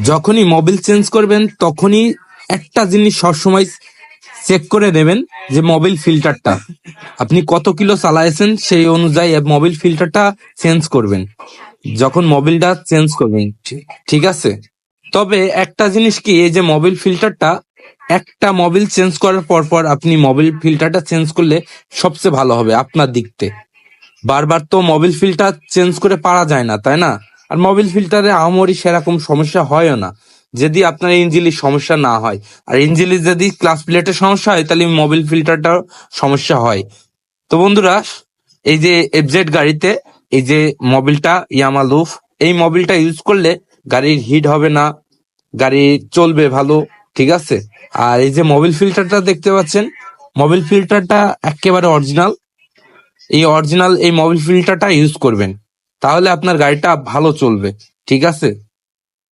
যখনই Mobil change করবেন তখনই একটা জিনিস সবসময় চেক করে নেবেন যে মোবিল ফিল্টারটা আপনি কত কিলো চালাইছেন সেই অনুযায়ী মোবিল ফিল্টারটা চেঞ্জ করবেন যখন মোবিলটা চেঞ্জ করবেন, ঠিক আছে? তবে একটা জিনিস কি, এই যে মোবিল ফিল্টারটা একটা মোবিল চেঞ্জ করার পর পর আপনি মোবিল ফিল্টারটা চেঞ্জ করলে সবচেয়ে ভালো হবে আপনার দিক থেকে। বারবার তো মোবিল ফিল্টার চেঞ্জ করে পারা যায় না, তাই না? আর মোবিল ফিল্টারে আমারই সেরকম সমস্যা হয়ও না যদি আপনার ইঞ্জিনের সমস্যা না হয়। আর ইঞ্জিনের যদি ক্লাস প্লেটের সমস্যা হয় তাহলে মোবিল ফিল্টারটার সমস্যা হয়। তো বন্ধুরা, এই যে এফজেড গাড়িতে এই যে মোবিলটা ইয়ামা লুফ, এই মোবিলটা ইউজ করলে গাড়ির হিট হবে না, গাড়ি চলবে ভালো, ঠিক আছে? আর এই যে মোবিল ফিল্টারটা দেখতে পাচ্ছেন, মোবিল ফিল্টারটা একেবারে অরিজিনাল। এই মোবিল ফিল্টারটা ইউজ করবেন, তাহলে আপনার গাড়িটা ভালো চলবে, ঠিক আছে?